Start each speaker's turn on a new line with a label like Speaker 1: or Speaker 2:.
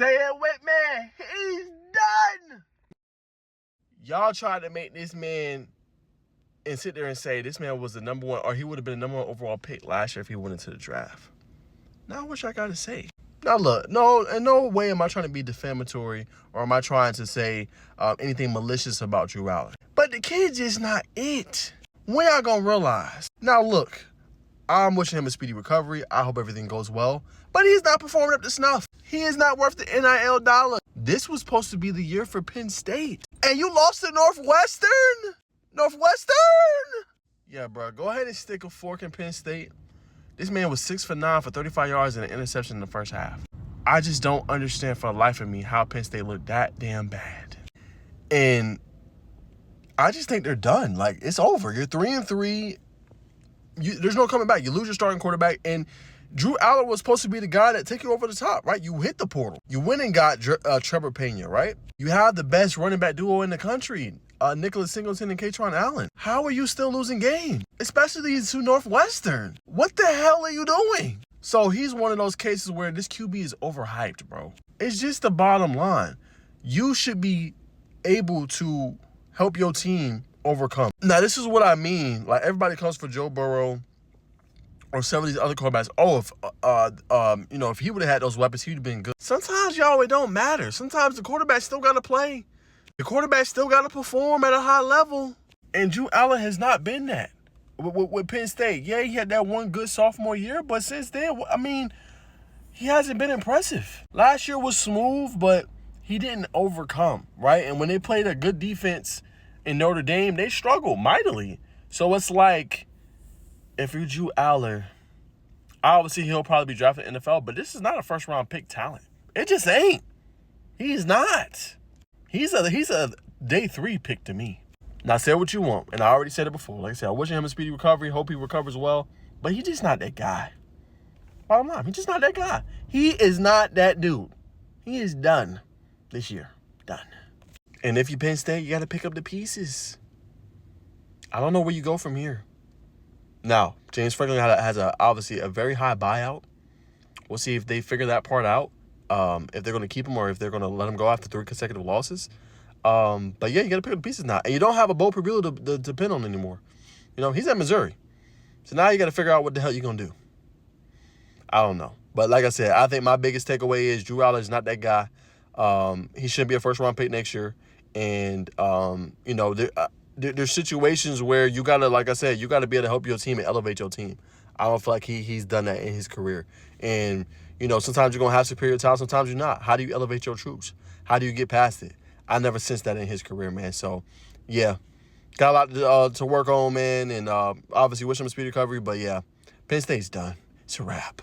Speaker 1: Say it with me. He's done. Y'all tried to make this man and sit there and say this man was the number one, or he would have been the number one overall pick last year if he went into the draft. Now what y'all got to say? Now look, in no way am I trying to be defamatory or am I trying to say anything malicious about Drew Allar. But the kid just not it. When y'all gonna realize? Now look, I'm wishing him a speedy recovery. I hope everything goes well. But he's not performing up to snuff. He is not worth the NIL dollar. This was supposed to be the year for Penn State. And you lost to Northwestern? Northwestern? Yeah, bro, go ahead and stick a fork in Penn State. This man was 6 for 9 for 35 yards and an interception in the first half. I just don't understand for the life of me how Penn State looked that damn bad. And I just think they're done. Like, it's over. You're 3-3. There's no coming back. You lose your starting quarterback. And Drew Allar was supposed to be the guy that take you over the top, right? You hit the portal. You went and got Trevor Pena, right? You have the best running back duo in the country, Nicholas Singleton and Katron Allen. How are you still losing games? Especially to Northwestern. What the hell are you doing? So he's one of those cases where this QB is overhyped, bro. It's just the bottom line. You should be able to help your team overcome. Now, this is what I mean. Like, everybody comes for Joe Burrow or some of these other quarterbacks. Oh, if he would have had those weapons, he would have been good. Sometimes, y'all, it don't matter. Sometimes the quarterback still got to play. The quarterback still got to perform at a high level. And Drew Allar has not been that with Penn State. Yeah, he had that one good sophomore year, but since then, I mean, he hasn't been impressive. Last year was smooth, but he didn't overcome, right? And when they played a good defense in Notre Dame, they struggled mightily. So it's like, if you're Drew Allar, obviously he'll probably be drafted in the NFL, but this is not a first-round pick talent. It just ain't. He's not. He's a day 3 pick to me. Now, say what you want, and I already said it before. Like I said, I wish him a speedy recovery. Hope he recovers well, but he's just not that guy. Bottom line, he's just not that guy. He is not that dude. He is done this year. Done. And if you Penn State, you got to pick up the pieces. I don't know where you go from here. Now, James Franklin has obviously a very high buyout. We'll see if they figure that part out, if they're going to keep him or if they're going to let him go after 3 consecutive losses. But yeah, you got to pick up the pieces now. And you don't have a Bo Pribula to depend on anymore. You know, he's at Missouri. So now you got to figure out what the hell you're going to do. I don't know. But like I said, I think my biggest takeaway is Drew Allar is not that guy. He shouldn't be a first-round pick next year. And, there's situations where you got to, like I said, you got to be able to help your team and elevate your team. I don't feel like he's done that in his career. And, sometimes you're going to have superior talent, sometimes you're not. How do you elevate your troops? How do you get past it? I never sensed that in his career, man. So, yeah, got a lot to work on, man. And obviously wish him a speedy recovery. But, yeah, Penn State's done. It's a wrap.